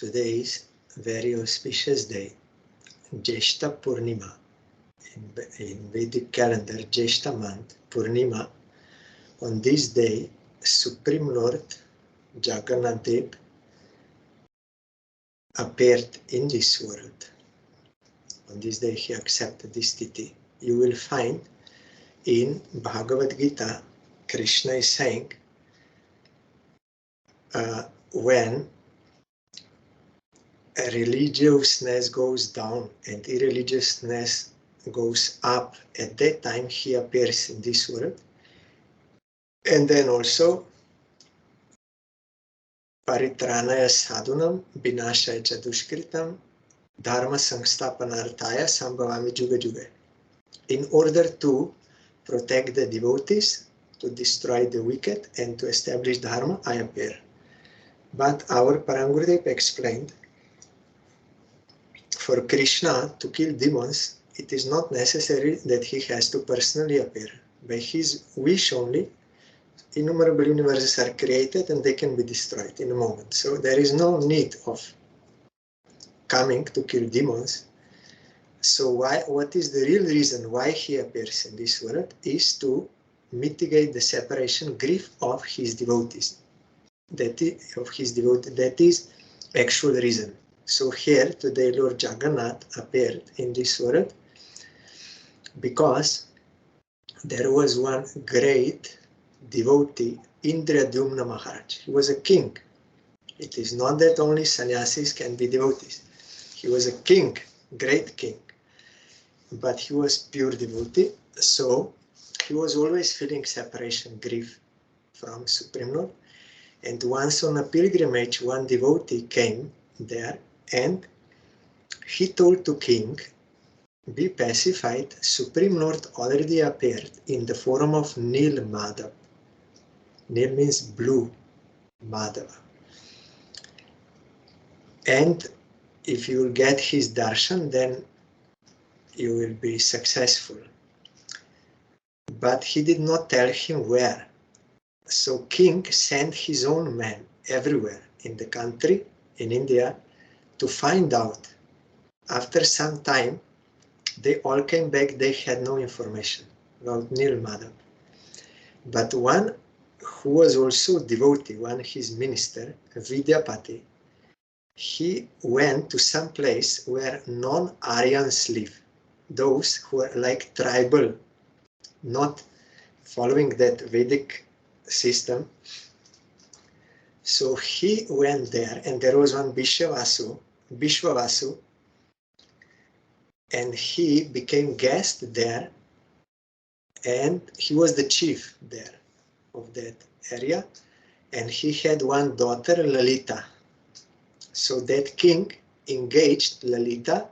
Today is a very auspicious day, Jeshta Purnima. In Vedic calendar, Jeshta month, Purnima. On this day, Supreme Lord Jagannath appeared in this world. On this day, he accepted this titi. You will find in Bhagavat Gita, Krishna is saying, when religiousness goes down and irreligiousness goes up, at that time he appears in this world. And then also, Paritranaya sadhunam, vinashaya cha dushkritam, dharma samsthapanarthaya sambhavami juga juga. In order to protect the devotees, to destroy the wicked, and to establish dharma, I appear. But our Parangurudev explained, for Krishna to kill demons, it is not necessary that he has to personally appear. By his wish only, innumerable universes are created and they can be destroyed in a moment. So there is no need of coming to kill demons. So what is the real reason why he appears in this world is to mitigate the separation grief of his devotees. That is actual reason. So here today Lord Jagannath appeared in this world because there was one great devotee, Indradyumna Maharaj. He was a king. It is not that only sannyasis can be devotees. He was a king, great king. But he was pure devotee, so he was always feeling separation, grief from Supreme Lord. And once on a pilgrimage, one devotee came there and he told to king, be pacified, Supreme Lord already appeared in the form of Nil Madhav. Nil means blue, Madhava. And if you will get his darshan, then you will be successful. But he did not tell him where. So king sent his own men everywhere in the country, in India, to find out. After some time, they all came back, they had no information about Nil Madhav. But one who was also devotee, one his minister, Vidyapati, he went to some place where non-Aryans live, those who are like tribal, not following that Vedic system. So he went there, and there was one Vishwavasu, and he became guest there, and he was the chief there of that area, and he had one daughter, Lalita. So that king engaged Lalita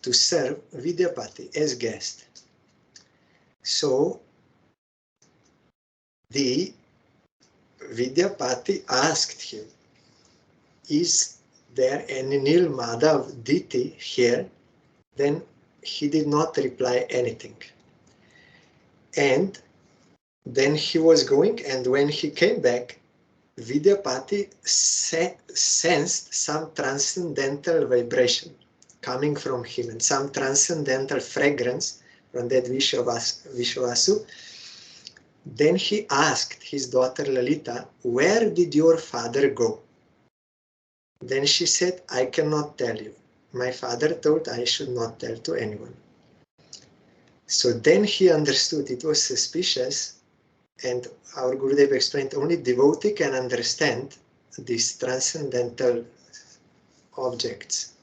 to serve Vidyapati as guest. So the Vidyapati asked him, is there any Nil Madhav deity here? Then he did not reply anything. And then he was going, and when he came back, Vidyapati sensed some transcendental vibration coming from him and some transcendental fragrance from that Vishwavasu. Then he asked his daughter Lalita, where did your father go? Then she said, I cannot tell you. My father told I should not tell to anyone. So then he understood it was suspicious. And our Gurudev explained only devotee can understand these transcendental objects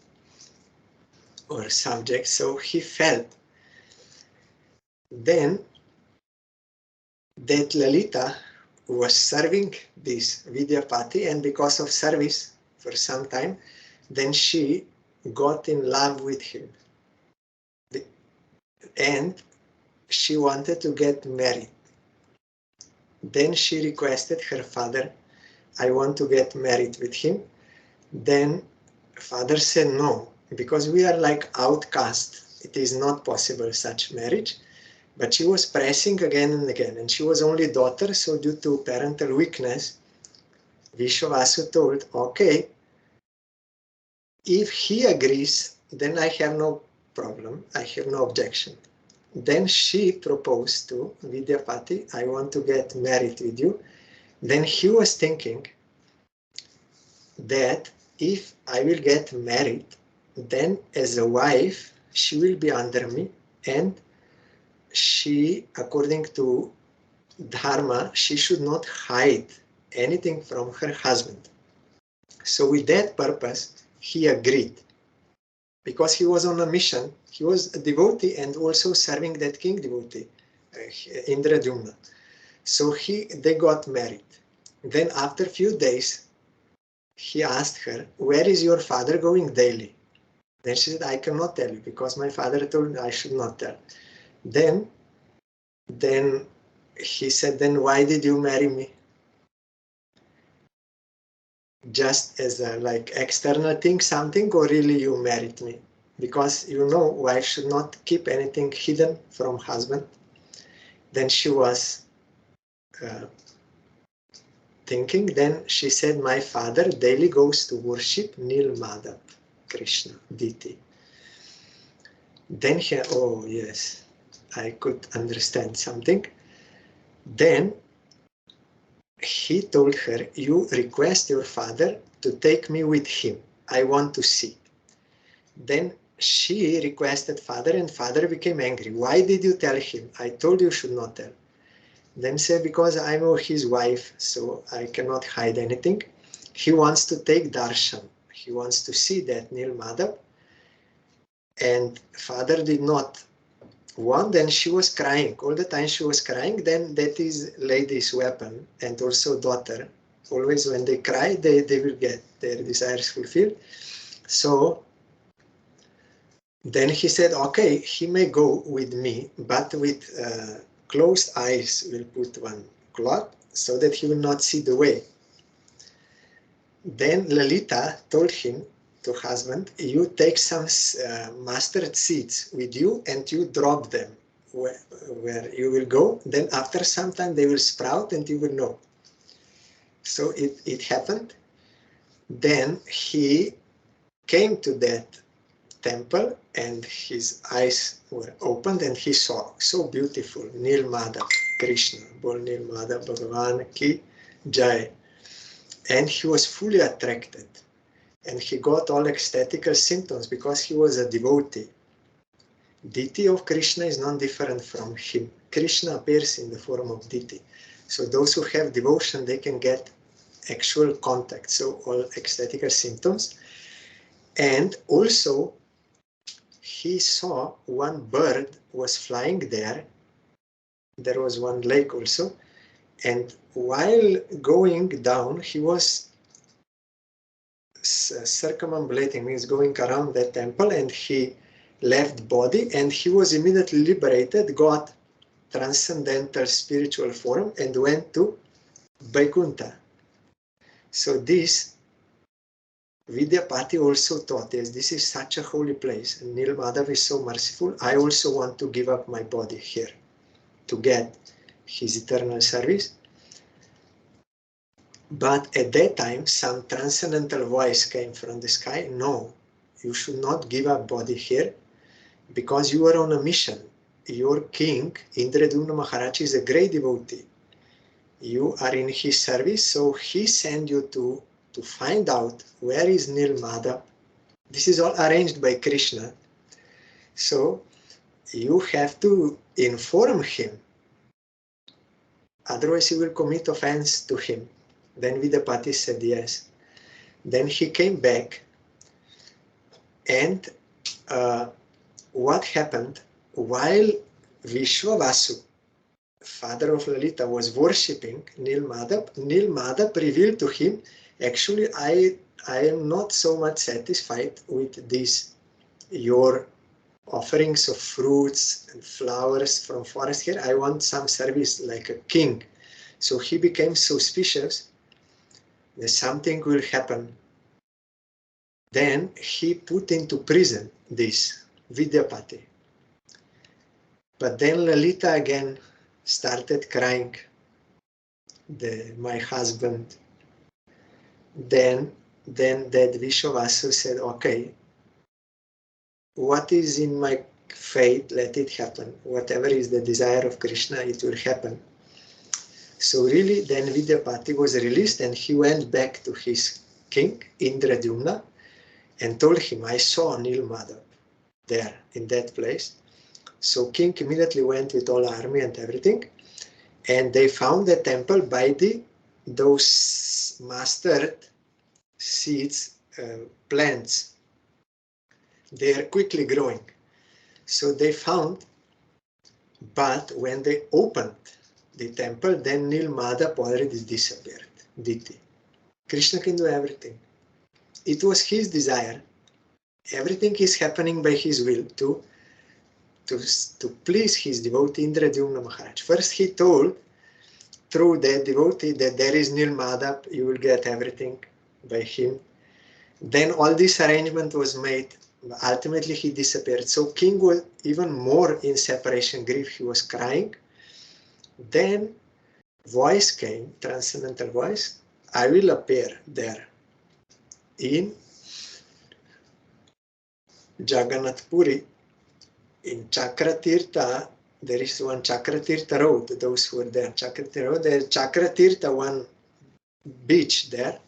or subjects. So he felt then that Lalita was serving this Vidyapati, and because of service for some time, then she got in love with him. And she wanted to get married. Then she requested her father, I want to get married with him. Then father said no, because we are like outcasts. It is not possible such marriage. But she was pressing again and again, and she was only daughter, so due to parental weakness, Vishwavasu told, okay, If he agrees, then I have no problem, I have no objection. Then she proposed to Vidyapati, I want to get married with you. Then he was thinking that if I will get married, then as a wife, she will be under me, and she, according to Dharma, she should not hide anything from her husband. So with that purpose, he agreed. Because he was on a mission, he was a devotee and also serving that king devotee, Indradyumna. So they got married. Then after a few days, he asked her, where is your father going daily? Then she said, I cannot tell you because my father told me I should not tell. Then he said, then why did you marry me? Just as a like external thing, something, or really you married me? Because you know, wife should not keep anything hidden from husband. Then she was thinking, then she said, my father daily goes to worship Nil Madhav, Krishna, deity. Then he, oh yes, I could understand something. Then he told her, you request your father to take me with him. I want to see. Then she requested father, and father became angry. Why did you tell him? I told you should not tell. Then said, because I'm his wife, so I cannot hide anything. He wants to take darshan. He wants to see that Nil Madhav. And father did not want. Then she was crying. All the time she was crying. Then that is lady's weapon, and also daughter. Always when they cry, they will get their desires fulfilled. So then he said, okay, he may go with me, but with closed eyes we'll put one cloth so that he will not see the way. Then Lalita told him, to husband, you take some mustard seeds with you and you drop them where you will go. Then after some time they will sprout and you will know. So it happened. Then he came to that temple and his eyes were opened and he saw so beautiful Nil Madhav, Krishna, Bol Nil Madhav Bhagavan Ki Jai. And he was fully attracted. And he got all ecstatical symptoms because he was a devotee. Deity of Krishna is not different from him. Krishna appears in the form of deity. So those who have devotion, they can get actual contact. So all ecstatical symptoms. And also, he saw one bird was flying there. There was one lake also. And while going down, he was circumambulating, means going around the temple, and he left body and he was immediately liberated, got transcendental spiritual form and went to Vaikuntha. So this Vidyapati also thought, yes, this is such a holy place and Nil Madhav is so merciful, I also want to give up my body here to get his eternal service. But at that time, some transcendental voice came from the sky. No, you should not give up body here because you are on a mission. Your king, Indradyumna Maharaj, is a great devotee. You are in his service, so he sent you to find out where is Nil Madhav. This is all arranged by Krishna. So you have to inform him. Otherwise, you will commit offense to him. Then Vidyapati said yes. Then he came back, and what happened? While Vishwavasu, father of Lalita, was worshipping Nil Madhav revealed to him, actually, I am not so much satisfied with this, your offerings of fruits and flowers from forest here. I want some service like a king. So he became suspicious that something will happen. Then he put into prison this Vidyapati. But then Lalita again started crying, my husband. Then then that Vishwavasu said, okay, what is in my fate, let it happen. Whatever is the desire of Krishna, it will happen. So really, then Vidyapati was released and he went back to his king, Indradyumna, and told him, I saw Nilmadhav there in that place. So king immediately went with all army and everything, and they found the temple by those mustard seeds, plants. They are quickly growing. So they found, but when they opened the temple, then Nilmadhav already disappeared. Diti. Krishna can do everything. It was his desire. Everything is happening by his will to please his devotee Indradyumna Maharaj. First he told through the devotee that there is Nilmadhav, you will get everything by him. Then all this arrangement was made. Ultimately he disappeared. So king was even more in separation grief. He was crying. Then voice came, transcendental voice, I will appear there in Jagannath Puri. In Chakratirtha, there is one Chakratirtha road, those who are there, Chakratirtha road, there is Chakratirtha, one beach there.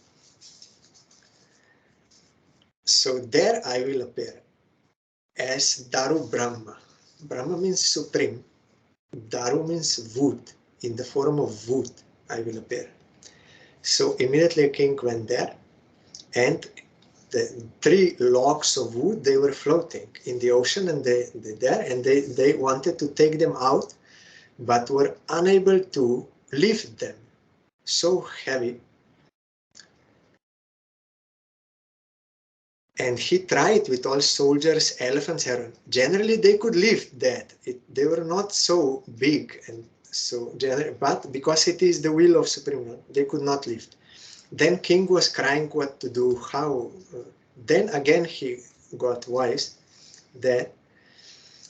So there I will appear as Daru Brahma. Brahma means supreme. Daru means wood. In the form of wood I will appear. So immediately a king went there, and the 3 logs of wood, they were floating in the ocean, and they wanted to take them out, but were unable to lift them. So heavy. And he tried with all soldiers, elephants, everyone. Generally, they could lift that. They were not so big, and so but because it is the will of Supreme Lord, they could not lift. Then king was crying what to do, how. Then again he got wise that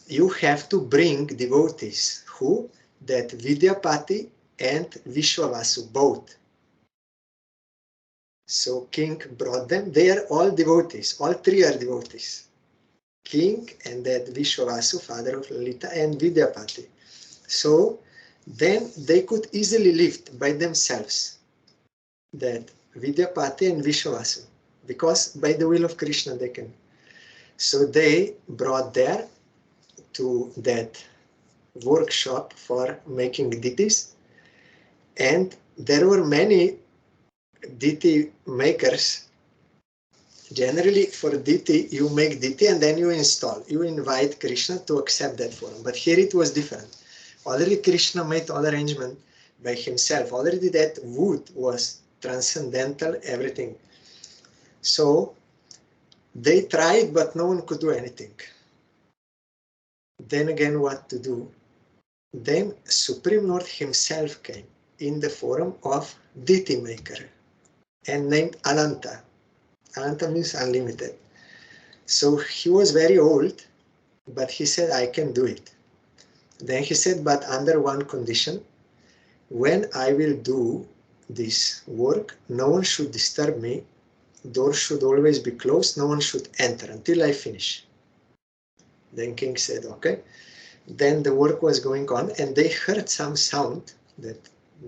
you have to bring devotees. Who? That Vidyapati and Vishwavasu, both. So king brought them. They are all devotees. All 3 are devotees. King and that Vishwavasu, father of Lalita, and Vidyapati. So then they could easily lift by themselves that Vidyapati and Vishwavasu, because by the will of Krishna they can. So they brought there to that workshop for making dittis, and there were many Diti makers. Generally for Diti, you make Diti and then you install. You invite Krishna to accept that form. But here it was different. Already Krishna made all arrangement by himself. Already that wood was transcendental, everything. So they tried, but no one could do anything. Then again, what to do? Then Supreme Lord himself came in the form of Diti maker and named Ananta. Ananta means unlimited. So he was very old, but he said, I can do it. Then he said, but under one condition, when I will do this work, no one should disturb me. Doors should always be closed. No one should enter until I finish. Then king said, okay. Then the work was going on, and they heard some sound, that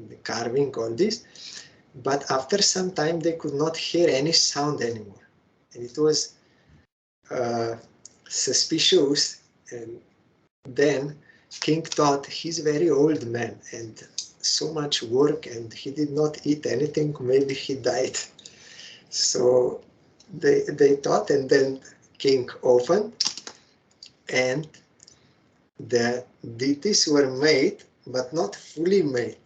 the carving, all this. But after some time, they could not hear any sound anymore. And it was suspicious. And then king thought, he's a very old man and so much work, and he did not eat anything. Maybe he died. So they thought, and then king opened, and the deities were made, but not fully made.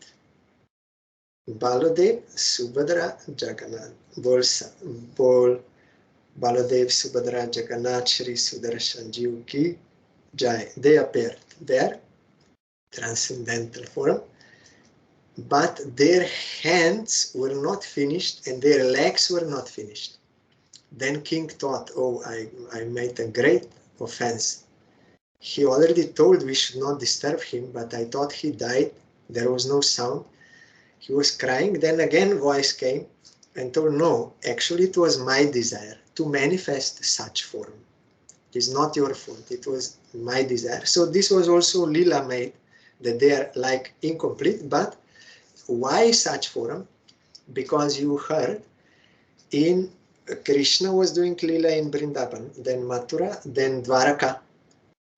Baladev, Subhadra, Jagannath. Bol Baladev, Subhadra, Jagannath, Shri Sudarshan Jiv Ki Jai. They appeared there, transcendental form, but their hands were not finished and their legs were not finished. Then king thought, oh, I made a great offense. He already told we should not disturb him, but I thought he died. There was no sound. He was crying. Then again voice came, and told, no, actually it was my desire to manifest such form. It's not your fault, it was my desire. So this was also Lila made, that they are like incomplete, but why such form? Because you heard in Krishna was doing Lila in Vrindavan, then Mathura, then Dwaraka.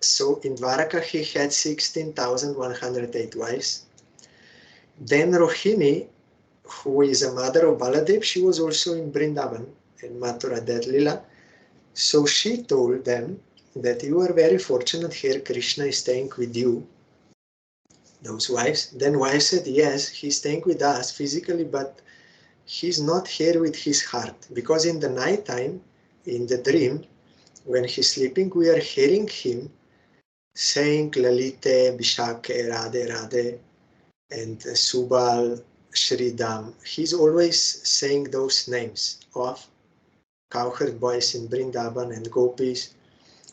So in Dwaraka he had 16,108 wives. Then Rohini, who is a mother of Baladev, she was also in Vrindavan and Mathura, that Lila. So she told them that you are very fortunate here, Krishna is staying with you, those wives. Then wife said, yes, he's staying with us physically, but he's not here with his heart. Because in the night time, in the dream, when he's sleeping, we are hearing him saying Lalite, Bishake, Radhe, Radhe, and Subal, Shridam. He's always saying those names of cowherd boys in Vrindavan and gopis.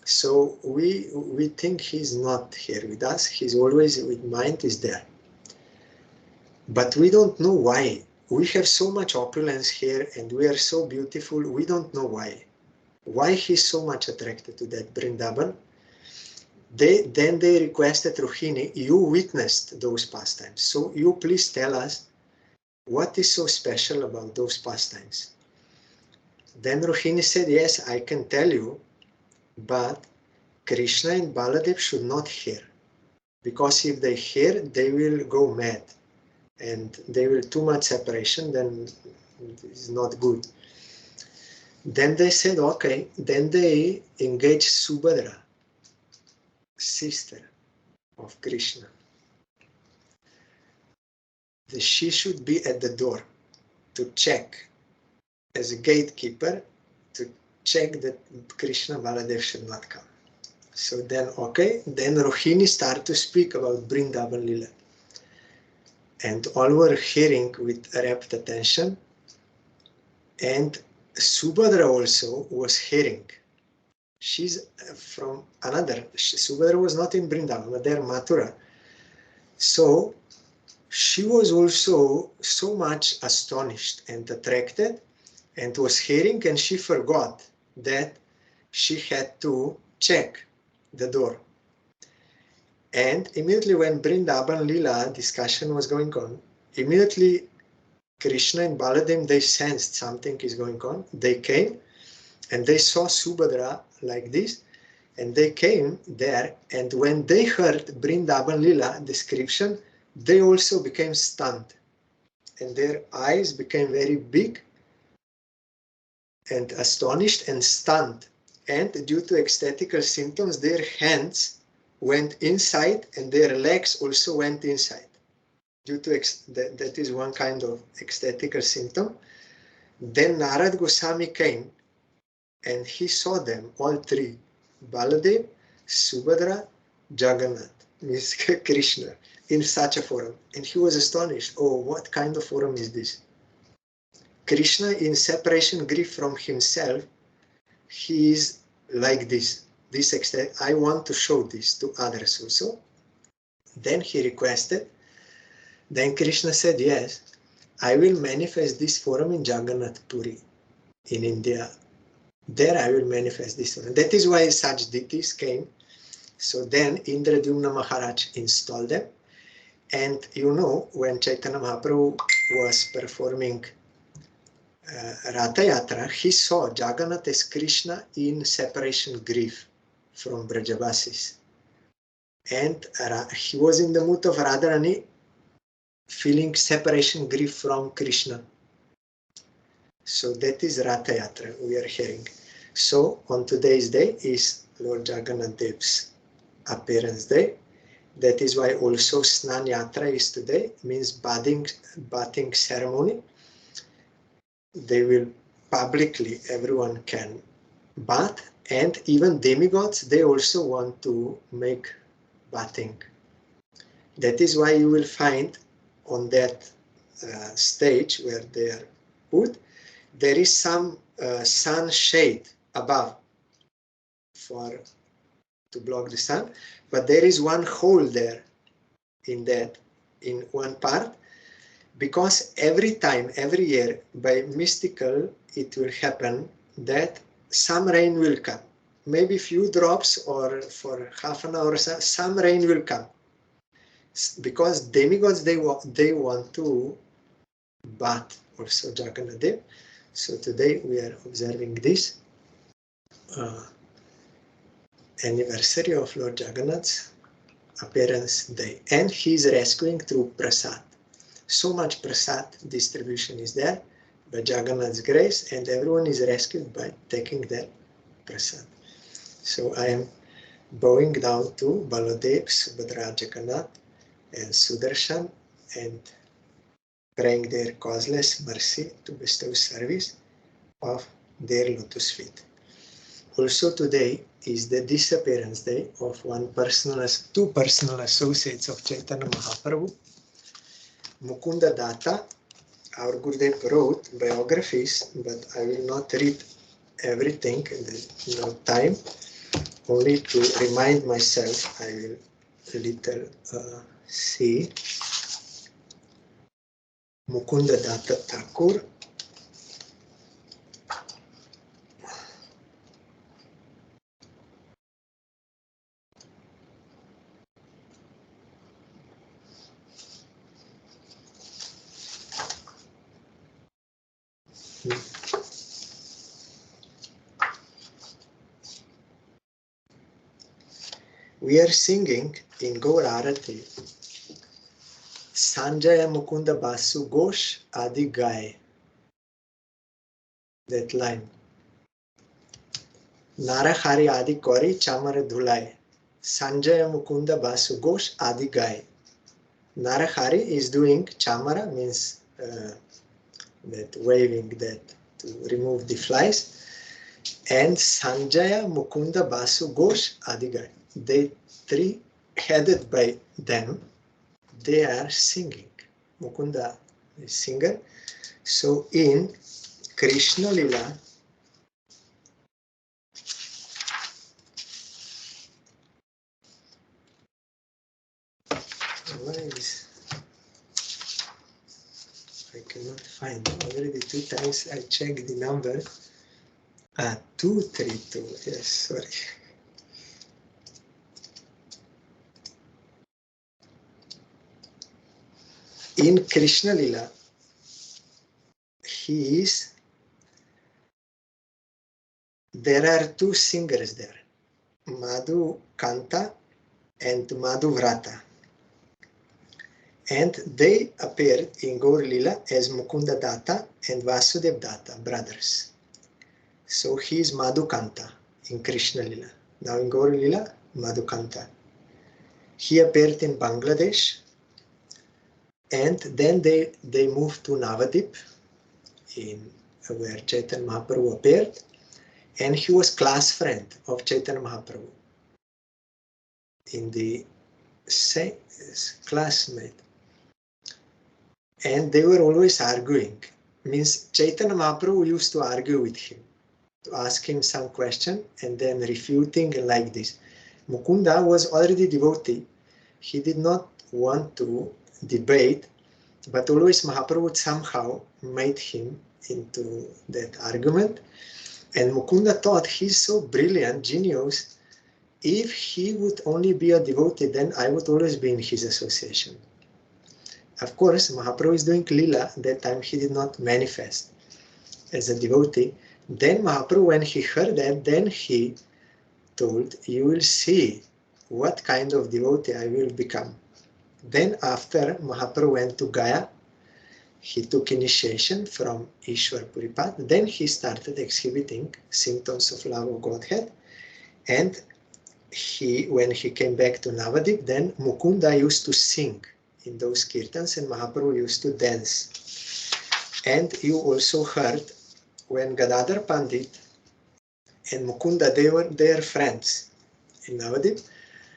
So we think he's not here with us. He's always with mind is there. But we don't know why. We have so much opulence here and we are so beautiful. We don't know why. Why he's so much attracted to that Vrindavan. Then they requested Rohini, you witnessed those pastimes. So you please tell us what is so special about those pastimes. Then Rohini said, yes, I can tell you, but Krishna and Baladev should not hear. Because if they hear, they will go mad. And they will too much separation, then it's not good. Then they said, okay. Then they engaged Subhadra, sister of Krishna. She should be at the door to check, as a gatekeeper, to check that Krishna Baladev should not come. So then, okay, then Rohini started to speak about Vrindavan Lila. And all were hearing with rapt attention. And Subhadra also was hearing. She's from another. Subhadra was not in Vrindavan, but there Mathura. So she was also so much astonished and attracted and was hearing, and she forgot that she had to check the door. And immediately when Vrindavan Lila discussion was going on, immediately Krishna and Baladev, they sensed something is going on. They came and they saw Subhadra like this, and they came there, and when they heard Vrindavan Lila description, they also became stunned, and their eyes became very big and astonished and stunned. And due to ecstatical symptoms, their hands went inside and their legs also went inside. Due to that is one kind of ecstatical symptom. Then Narad Goswami came and he saw them, all three, Baladev, Subhadra, Jagannath, means Krishna, in such a form. And he was astonished. Oh, what kind of form is this? Krishna, in separation grief from himself, he is like this. This extent, I want to show this to others also. Then he requested. Then Krishna said, yes, I will manifest this form in Jagannath Puri, in India. There I will manifest this form. That is why such deities came. So then Indradyumna Maharaj installed them. And you know, when Chaitanya Mahaprabhu was performing Ratha Yatra, he saw Jagannath as Krishna in separation grief from Brajavasis. And he was in the mood of Radharani, feeling separation grief from Krishna. So that is Ratha Yatra we are hearing. So on today's day is Lord Jagannath Dev's appearance day. That is why also Snan Yatra is today, means bathing ceremony. They will publicly, everyone can bath, and even demigods, they also want to make bathing. That is why you will find on that stage where they are put, there is some sun shade above to block the sun, but there is one hole there in one part, because every time, every year, by mystical, it will happen that some rain will come. Maybe few drops, or for half an hour, some rain will come. Because demigods, they want to bath also Jagannath. So today we are observing this anniversary of Lord Jagannath's appearance day, and he is rescuing through prasad. So much prasad distribution is there by Jagannath's grace, and everyone is rescued by taking that prasad. So I am bowing down to Baladev, Subhadra, Jagannath, and Sudarshan, and praying their causeless mercy to bestow service of their lotus feet. Also today is the disappearance day of two personal associates of Chaitanya Mahaprabhu. Mukunda Datta, our Gurudev wrote biographies, but I will not read everything, there's no time. Only to remind myself, I will little see. Mukunda Datta Thakur, we are singing in Gaur Arati, Sanjaya Mukunda Basu Ghosh Adi Gai. That line. Narahari Adi Kori Chamara Dhulai. Sanjaya Mukunda Basu Ghosh Adi Gai. Narahari is doing chamara, means that waving that to remove the flies. And Sanjaya Mukunda Basu Ghosh Adi Gai. They three, headed by them, they are singing. Mukunda is singer. So in Krishna Lila, where is, I cannot find, already 2 times I checked the number. 232, yes, sorry. In Krishna Lila, there are 2 singers there, Madhu Kanta and Madhu Vrata. And they appeared in Gaur Lila as Mukunda Datta and Vasudev Datta, brothers. So he is Madhu Kanta in Krishna Lila. Now in Gaur Lila, Madhu Kanta. He appeared in Bangladesh, and then they moved to Navadip, where Chaitanya Mahaprabhu appeared, and he was class friend of Chaitanya Mahaprabhu. In the same classmate. And they were always arguing. Means Chaitanya Mahaprabhu used to argue with him, to ask him some question and then refuting like this. Mukunda was already devotee. He did not want to debate, but always Mahaprabhu somehow made him into that argument. And Mukunda thought, he's so brilliant, genius. If he would only be a devotee, then I would always be in his association. Of course, Mahaprabhu is doing Lila. That time he did not manifest as a devotee. Then Mahaprabhu, when he heard that, then he told, you will see what kind of devotee I will become. Then after Mahaprabhu went to Gaya, he took initiation from Ishwar Puripad. Then he started exhibiting symptoms of love of Godhead. And when he came back to Navadip, then Mukunda used to sing in those kirtans and Mahaprabhu used to dance. And you also heard when Gadadhar Pandit and Mukunda, they are friends in Navadip.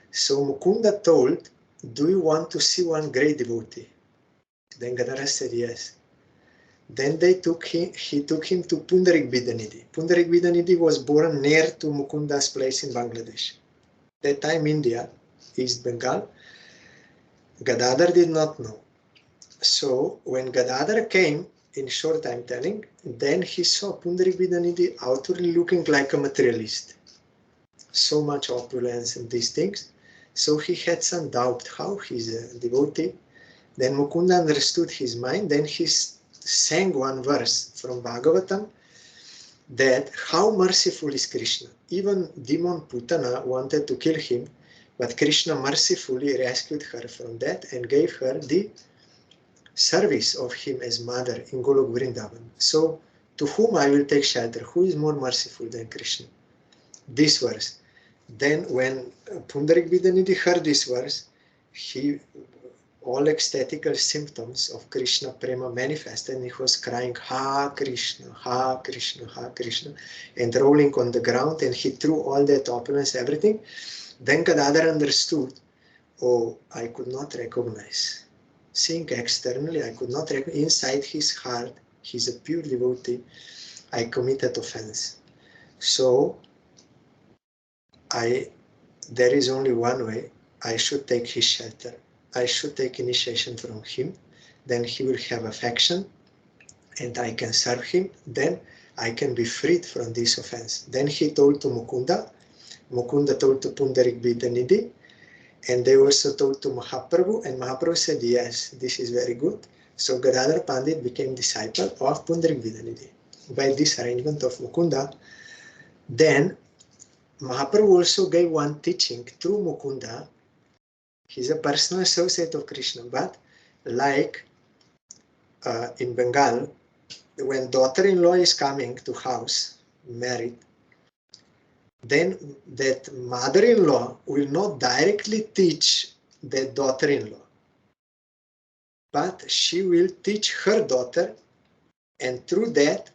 So Mukunda told, do you want to see one great devotee? Then Gadadhar said yes. Then he took him to Pundarik Bidanidhi. Pundarik Bidanidhi was born near to Mukunda's place in Bangladesh. That time India, East Bengal, Gadadhar did not know. So when Gadadhar came, in short I'm telling, then he saw Pundarik Vidanidhi outwardly looking like a materialist. So much opulence and these things. So he had some doubt how he's a devotee. Then Mukunda understood his mind. Then he sang one verse from Bhagavatam that how merciful is Krishna. Even demon Putana wanted to kill him, but Krishna mercifully rescued her from that and gave her the service of him as mother in Golok Vrindavan. So, to whom I will take shelter? Who is more merciful than Krishna? This verse. Then when Pundarik Vidanidhi heard this verse, all ecstatical symptoms of Krishna Prema manifested, and he was crying, Ha Krishna, Ha Krishna, Ha Krishna, and rolling on the ground, and he threw all that opulence, everything. Then Gadadhar understood, oh, I could not recognize. Seeing externally, I could not recognize. Inside his heart, he's a pure devotee. I committed offense. So, there is only one way. I should take his shelter. I should take initiation from him. Then he will have affection and I can serve him. Then I can be freed from this offense. Then he told to Mukunda. Mukunda told to Pundarik Vidanidhi. And they also told to Mahaprabhu. And Mahaprabhu said, yes, this is very good. So Gadadhar Pandit became disciple of Pundarik Vidanidhi. By this arrangement of Mukunda, then Mahaprabhu also gave one teaching through Mukunda. He's a personal associate of Krishna, but like in Bengal, when daughter-in-law is coming to house, married, then that mother-in-law will not directly teach that daughter-in-law, but she will teach her daughter, and through that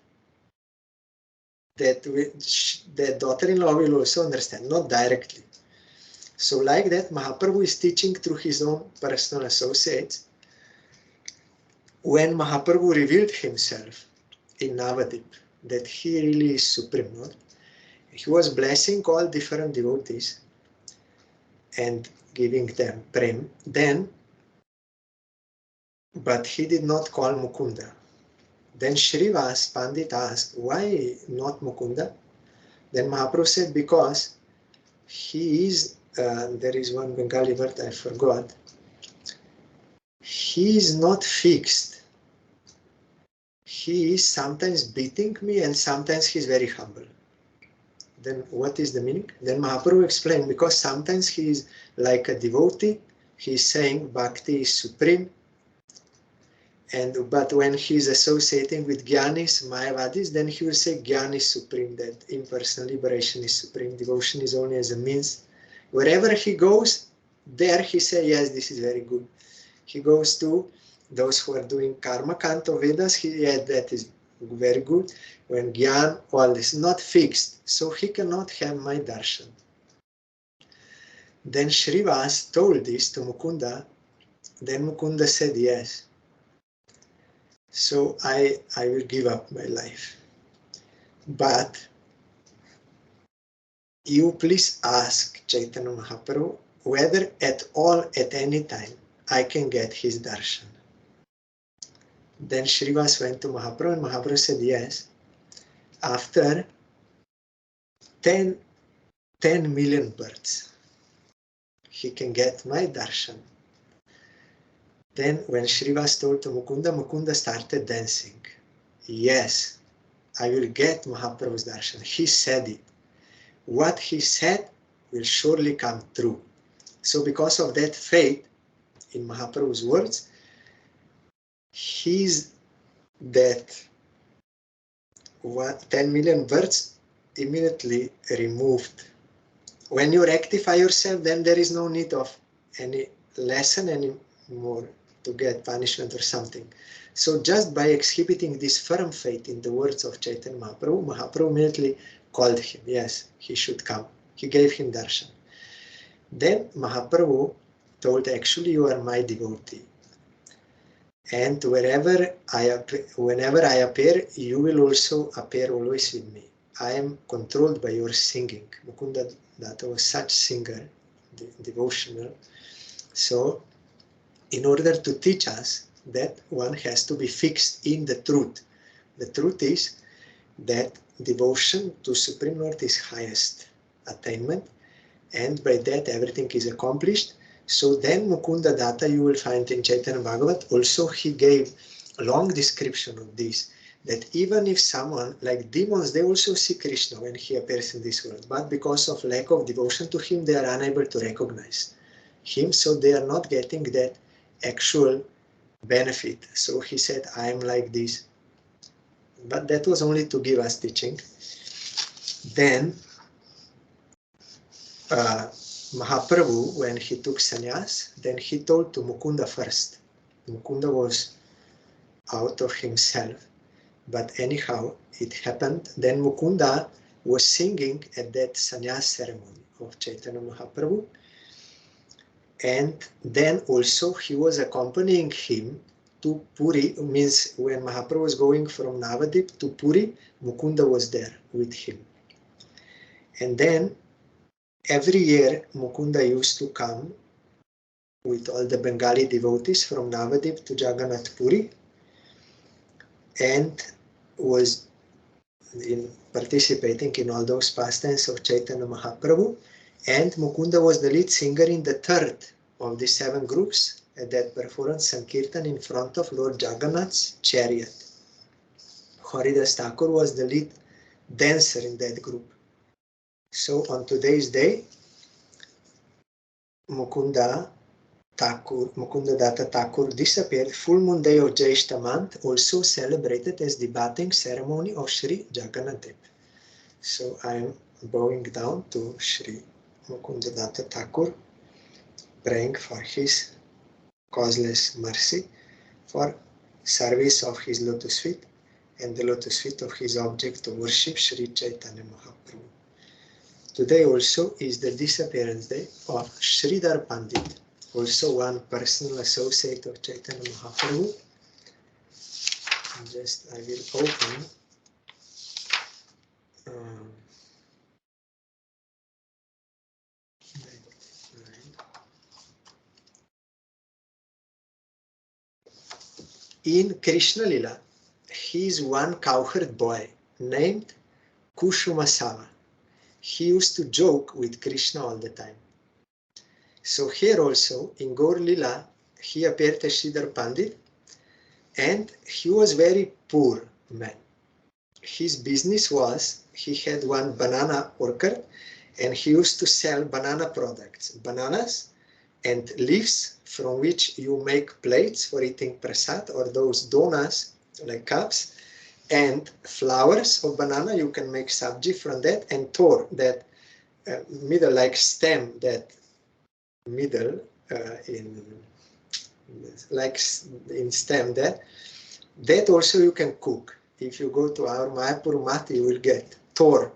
daughter-in-law will also understand, not directly. So like that, Mahaprabhu is teaching through his own personal associates. When Mahaprabhu revealed himself in Navadip, that he really is Supreme Lord, he was blessing all different devotees and giving them prem. Then, but he did not call Mukunda. Then Srivas Pandit asked, why not Mukunda? Then Mahaprabhu said, because he is, there is one Bengali word I forgot, he is not fixed. He is sometimes beating me and sometimes he is very humble. Then what is the meaning? Then Mahaprabhu explained, because sometimes he is like a devotee, he is saying Bhakti is supreme, but when he is associating with Jnanis, Mayavadis, then he will say Jnana is supreme, that impersonal liberation is supreme, devotion is only as a means. Wherever he goes, there he says, yes, this is very good. He goes to those who are doing karma kanto Vedas, that is very good. When Gyan, all this not fixed, so he cannot have my darshan. Then Srivas told this to Mukunda. Then Mukunda said, yes. So I will give up my life. But you please ask Chaitanya Mahaprabhu whether at all, at any time, I can get his darshan. Then Srivas went to Mahaprabhu and Mahaprabhu said, yes. After 10 million births, he can get my darshan. Then when Srivas told to Mukunda, Mukunda started dancing. Yes, I will get Mahaprabhu's darshan. He said it. What he said will surely come true. So because of that faith in Mahaprabhu's words, that 10 million births immediately removed. When you rectify yourself, then there is no need of any lesson anymore to get punishment or something. So just by exhibiting this firm faith in the words of Chaitanya Mahaprabhu, Mahaprabhu immediately called him. Yes, he should come. He gave him darshan. Then Mahaprabhu told, actually you are my devotee. And whenever I appear, you will also appear always with me. I am controlled by your singing. Mukunda Datta was such singer, devotional. So, in order to teach us that one has to be fixed in the truth. The truth is that devotion to Supreme Lord is highest attainment, and by that everything is accomplished. So then Mukunda Datta, you will find in Chaitanya Bhagavat, also he gave a long description of this, that even if someone, like demons, they also see Krishna when he appears in this world, but because of lack of devotion to him, they are unable to recognize him, so they are not getting that actual benefit. So he said, I am like this. But that was only to give us teaching. Then Mahaprabhu, when he took sannyas, then he told to Mukunda first. Mukunda was out of himself. But anyhow, it happened. Then Mukunda was singing at that sannyas ceremony of Chaitanya Mahaprabhu. And then also he was accompanying him to Puri, means when Mahaprabhu was going from Navadip to Puri, Mukunda was there with him. And then every year Mukunda used to come with all the Bengali devotees from Navadip to Jagannath Puri, and was participating in all those pastimes of Chaitanya Mahaprabhu. And Mukunda was the lead singer in the third of the 7 groups at that performance, Sankirtan, in front of Lord Jagannath's chariot. Haridas Thakur was the lead dancer in that group. So on today's day, Mukunda Datta Thakur disappeared. Full moon day of Jyeshta month, also celebrated as the bathing ceremony of Sri Jagannath. So I am bowing down to Sri Mukunda Datta Thakur, praying for his causeless mercy, for service of his lotus feet and the lotus feet of his object of worship, Sri Chaitanya Mahaprabhu. Today also is the disappearance day of Sridhar Pandit, also one personal associate of Chaitanya Mahaprabhu. Just I will open in Krishna Lila, he is one cowherd boy named Kushumasava. He used to joke with Krishna all the time. So here also in Gaur Lila, he appeared as Sridhar Pandit, and he was very poor man. His business was, he had one banana orchard, and he used to sell banana products, bananas and leaves from which you make plates for eating prasad, or those donas like cups, and flowers of banana, you can make sabji from that, and tor, that middle like stem, that middle in stem, that also you can cook. If you go to our Mayapur Mati, you will get tor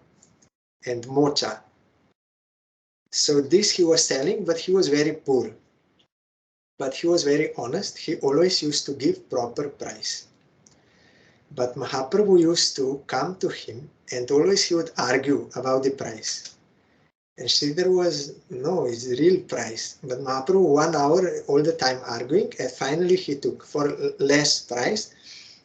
and mocha. So this he was selling, but he was very poor. But he was very honest. He always used to give proper price. But Mahaprabhu used to come to him, and always he would argue about the price. And Sridhar was, no, it's the real price. But Mahaprabhu 1 hour all the time arguing, and finally he took for less price.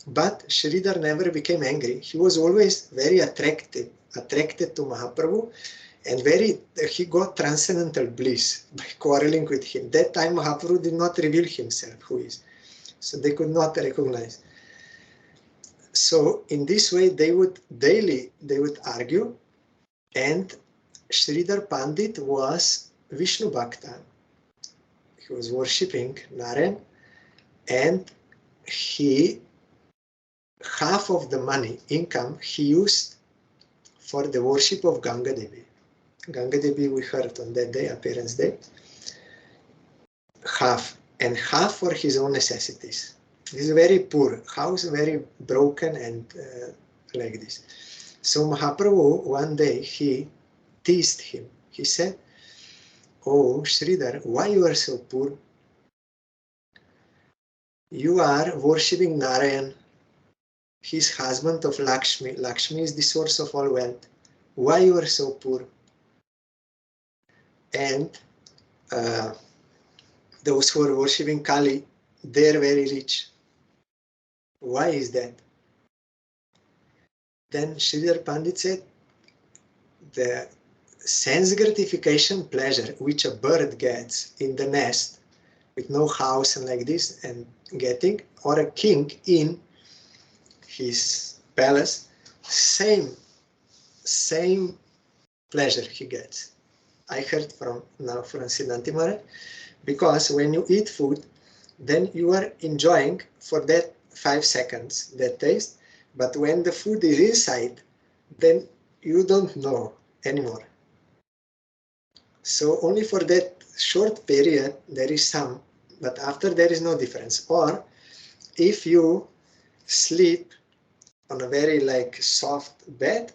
But Sridhar never became angry. He was always very attracted to Mahaprabhu, and he got transcendental bliss by quarreling with him. That time Mahaprabhu did not reveal himself, who is. So they could not recognize. So in this way they would argue, and Sridhar Pandit was Vishnu Bhakta. He was worshipping Narayan, and half of the money, income, he used for the worship of Ganga Devi. Ganga Devi we heard on that day, appearance day. Half, and half for his own necessities. He is very poor, house very broken and like this. So Mahaprabhu one day he teased him. He said, "Oh Sridhar, why you are so poor? You are worshipping Narayan. He's husband of Lakshmi. Lakshmi is the source of all wealth. Why you are so poor?" And those who are worshipping Kali, they're very rich. Why is that? Then Sridhar Pandit said, the sense gratification pleasure which a bird gets in the nest with no house and like this and getting, or a king in his palace, same pleasure he gets. I heard from Siddhanti Maharaj, because when you eat food, then you are enjoying for that 5 seconds that taste, but when the food is inside, then you don't know anymore. So only for that short period there is some, but after there is no difference. Or if you sleep on a very soft bed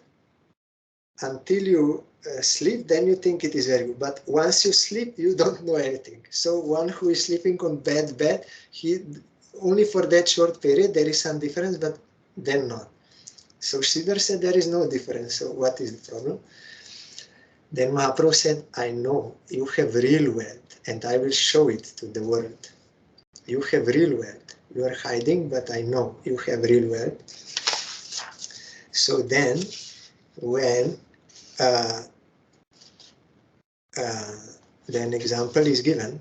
until you sleep, then you think it is very good. But once you sleep, you don't know anything. So one who is sleeping on bad bed, he only for that short period there is some difference, but then not. So Sridhar said there is no difference. So what is the problem? Then Mahaprabhu said, I know you have real wealth and I will show it to the world. You have real wealth. You are hiding, but I know you have real wealth. So then when then example is given,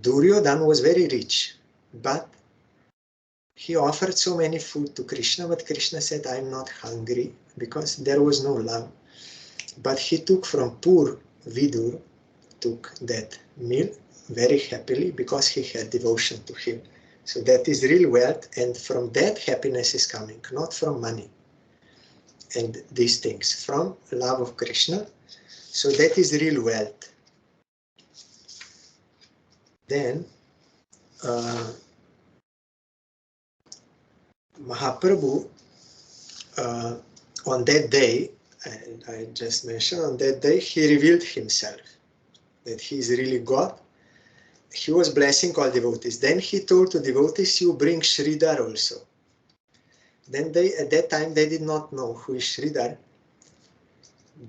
Duryodhana was very rich, but he offered so many food to Krishna, but Krishna said, I'm not hungry, because there was no love. But he took from poor Vidur, took that meal very happily because he had devotion to him. So that is real wealth, and from that happiness is coming, not from money and these things, from love of Krishna. So that is real wealth. Then Mahaprabhu on that day, I just mentioned, on that day he revealed himself, that he is really God. He was blessing all devotees. Then he told to devotees, you bring Sridhar also. Then they, at that time, they did not know who is Sridhar.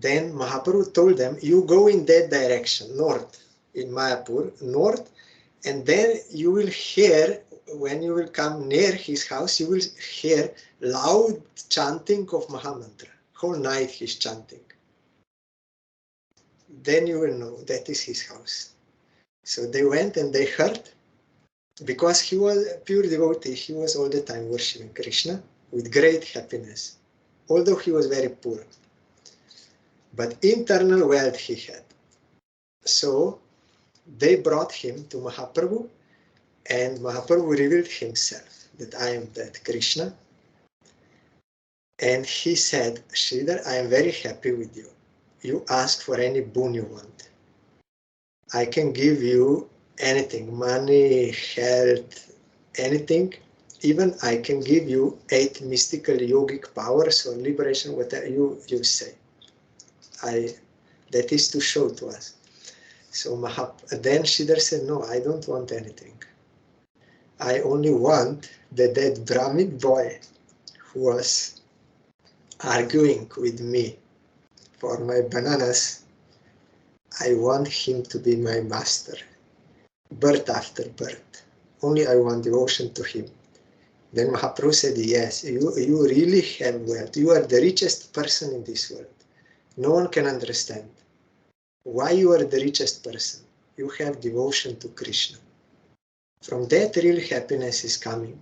Then Mahaprabhu told them, you go in that direction, north, in Mayapur, north, and then you will hear, when you will come near his house, you will hear loud chanting of Mahamantra. Whole night he's chanting. Then you will know that is his house. So they went and they heard, because he was a pure devotee, he was all the time worshipping Krishna with great happiness, although he was very poor. But internal wealth he had. So they brought him to Mahaprabhu, and Mahaprabhu revealed himself, that I am that Krishna. And he said, Sridhar, I am very happy with you. You ask for any boon you want. I can give you anything, money, health, anything. Even I can give you 8 mystical yogic powers or liberation, whatever you say. That is to show to us. So then Sridhar said, no, I don't want anything. I only want that Brahmin boy who was arguing with me for my bananas. I want him to be my master, birth after birth. Only I want devotion to him. Then Mahaprabhu said, yes, you really have wealth. You are the richest person in this world. No one can understand why you are the richest person. You have devotion to Krishna. From that real happiness is coming.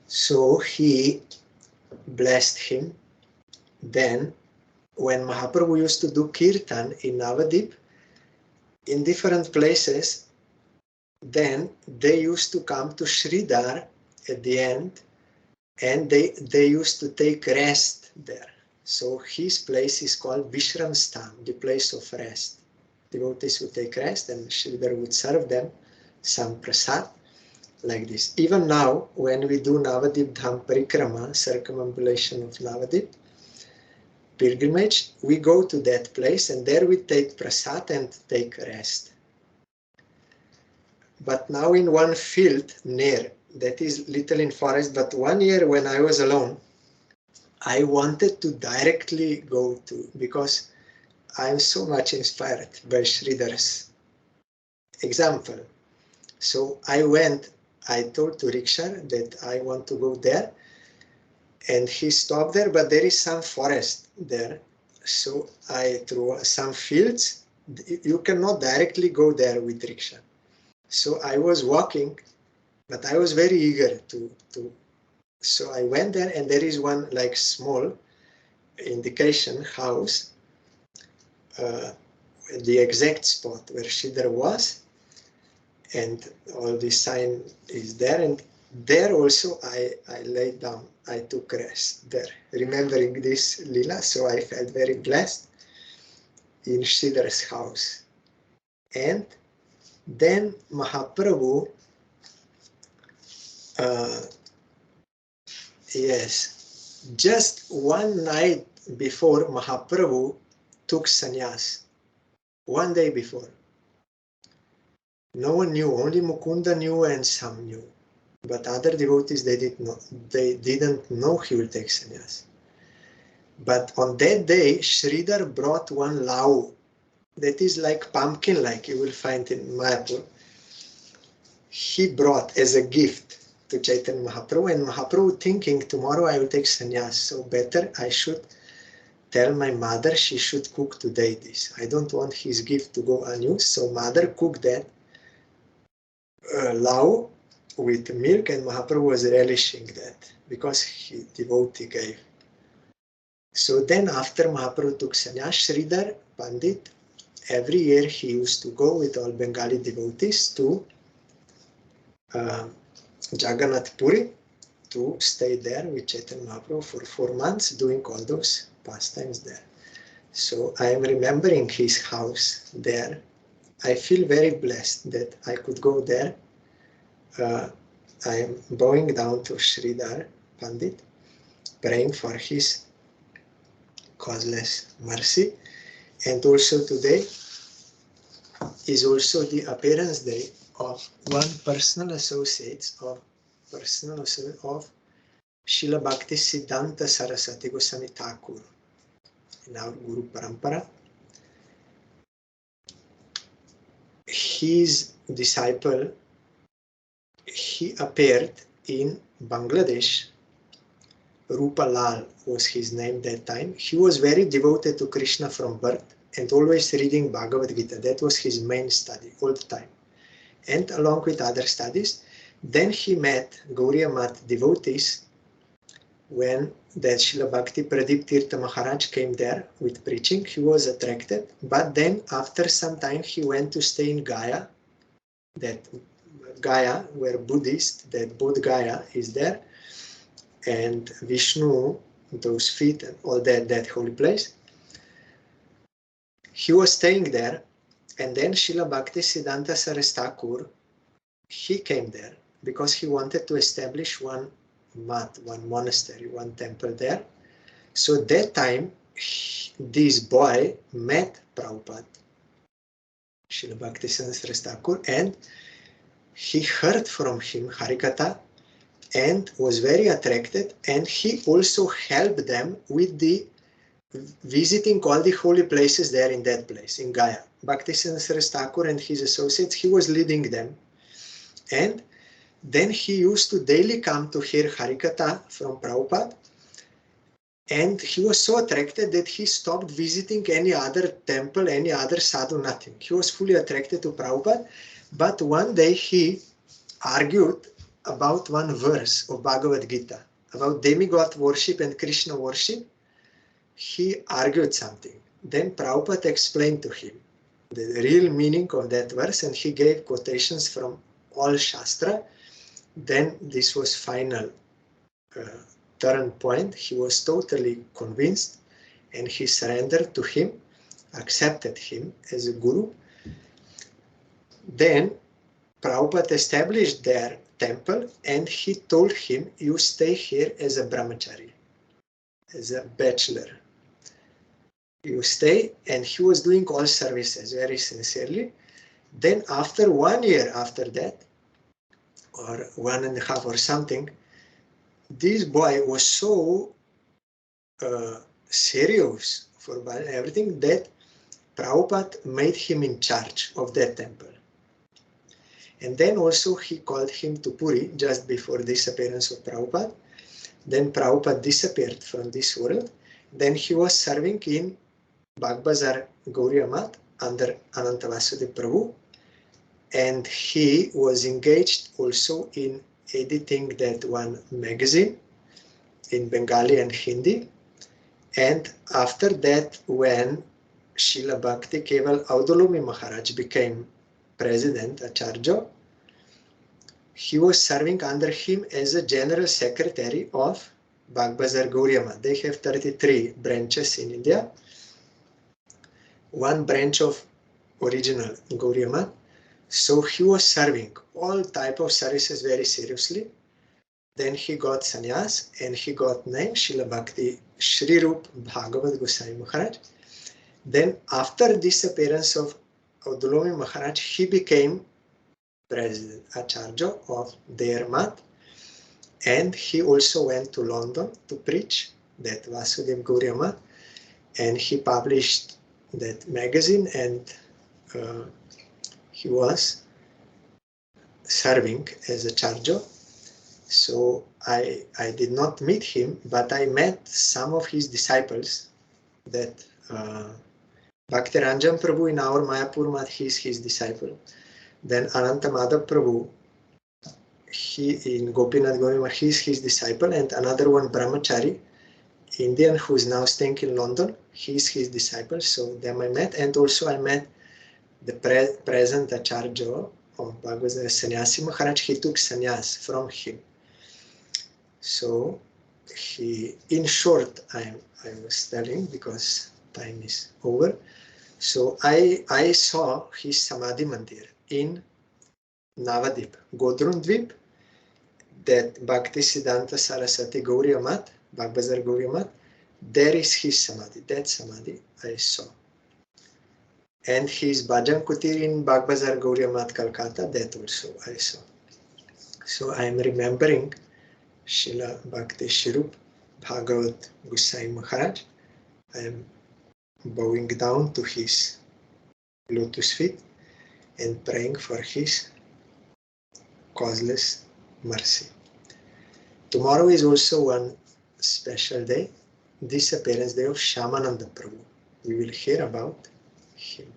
So he blessed him. Then when Mahaprabhu used to do kirtan in Navadip, in different places, then they used to come to Sridhar at the end, and they used to take rest there. So his place is called Vishram Stham, the place of rest. Devotees would take rest, and Sridhar would serve them some prasad, like this. Even now, when we do Navadip Dham Parikrama, circumambulation of Navadip, pilgrimage, we go to that place, and there we take prasad and take rest. But now in one field near, that is little in forest, but one year when I was alone, I wanted to directly go to, because I'm so much inspired by Sridhar's example. So I told to rickshaw that I want to go there, and he stopped there, but there is some forest there. So through some fields, you cannot directly go there with rickshaw. So I was walking, but I was very eager so I went there, and there is one like small indication house, the exact spot where Sridhar was, and all this sign is there, and there also I laid down, I took rest there, remembering this lila, so I felt very blessed in Sridhar's house. And then Mahaprabhu, yes, just one night before, Mahaprabhu took sannyas, one day before. No one knew, only Mukunda knew and some knew. But other devotees, they didn't know he will take sannyas. But on that day, Sridhar brought one lau that is like pumpkin, like you will find in Mayapur. He brought as a gift to Chaitanya Mahaprabhu, and Mahaprabhu thinking, tomorrow I will take sannyas, so better I should tell my mother she should cook today this. I don't want his gift to go unused, so mother cooked that lau with milk, and Mahaprabhu was relishing that because he devotee gave. So then after Mahaprabhu took sannyas, Sridhar Pandit, every year he used to go with all Bengali devotees to Jagannath Puri to stay there with Chaitanya Mahaprabhu for 4 months, doing all those pastimes there. So I am remembering his house there. I feel very blessed that I could go there. I am bowing down to Sridhar Pandit, praying for his causeless mercy. And also today is also the appearance day of one personal associate of Srila Bhakti Siddhanta Saraswati Goswami Thakur in our Guru Parampara. His disciple, he appeared in Bangladesh. Rupa Lal was his name that time. He was very devoted to Krishna from birth and always reading Bhagavat Gita. That was his main study all the time. And along with other studies, then he met Gauriya Math devotees when that Srila Bhakti Pradip Tirtha Maharaj came there with preaching. He was attracted, but then after some time he went to stay in Gaya, that Gaya where Buddhist, that Bodh Gaya is there, and Vishnu, those feet and all that holy place. He was staying there, and then Srila Bhakti Siddhanta Saraswati Thakur, he came there because he wanted to establish one math, one monastery, one temple there. So that time, this boy met Prabhupada, Srila Bhakti Siddhanta Saraswati Thakur, and he heard from him Harikatha and was very attracted, and he also helped them with the visiting all the holy places there in that place, in Gaya. Bhakti Siddhanta Saraswati Thakur and his associates, he was leading them. And then he used to daily come to hear Harikatha from Prabhupada, and he was so attracted that he stopped visiting any other temple, any other sadhu, nothing. He was fully attracted to Prabhupada, but one day he argued about one verse of Bhagavad Gita, about demigod worship and Krishna worship. He argued something. Then Prabhupada explained to him the real meaning of that verse, and he gave quotations from all Shastra. Then this was final turn point. He was totally convinced, and he surrendered to him, accepted him as a guru. Then Prabhupada established their temple, and he told him, you stay here as a brahmachari, as a bachelor. You stay, and he was doing all services very sincerely. Then after 1 year after that, or 1.5 or something, this boy was so serious for everything that Prabhupada made him in charge of that temple. And then also he called him to Puri just before disappearance of Prabhupada. Then Prabhupada disappeared from this world. Then he was serving in Bagbazar Gauriya Math under Ananta Vasudeva Prabhu. And he was engaged also in editing that one magazine in Bengali and Hindi. And after that, when Srila Bhakti Keval Audolomi Maharaj became president, Acharya, he was serving under him as a general secretary of Bagbazar Gauriya Math. They have 33 branches in India. One branch of original Gauriya Math. So he was serving all type of services very seriously. Then he got sannyas and he got name Srila Bhakti Srirup Bhagavat Gosvami Maharaj. Then after disappearance of Audolomi Maharaj, he became president, Acharya of their math. And he also went to London to preach that Vasudeva Gauriya Math. And he published that magazine, and he was serving as Acharya. So I did not meet him, but I met some of his disciples. That Bhakti Ranjan Prabhu in our Mayapur Math, he is his disciple. Then Ananta Madhav Prabhu, he in Gopinath Gauriya Math, he is his disciple. And another one, Brahmachari, Indian, who is now staying in London, he is his disciple. So them I met. And also I met the present Acharya of Bhagavad Sannyasi Maharaj. He took sannyas from him. So he, in short, I was telling, because time is over. So I saw his Samadhi Mandir in Navadip, Godrundvip, that Bhakti Siddhanta Saraswati Gauriya Math, Bagbazar Gauriya Math, there is his Samadhi. That Samadhi I saw. And his Bhajan Kutir in Bagbazar Gauriya Math, Calcutta, that also I saw. So I am remembering Srila Bhakti Srirup Bhagavat Goswami Maharaj. I am bowing down to his lotus feet and praying for his causeless mercy. Tomorrow is also one special day, Disappearance Day of Shyamananda Prabhu. We will hear about him.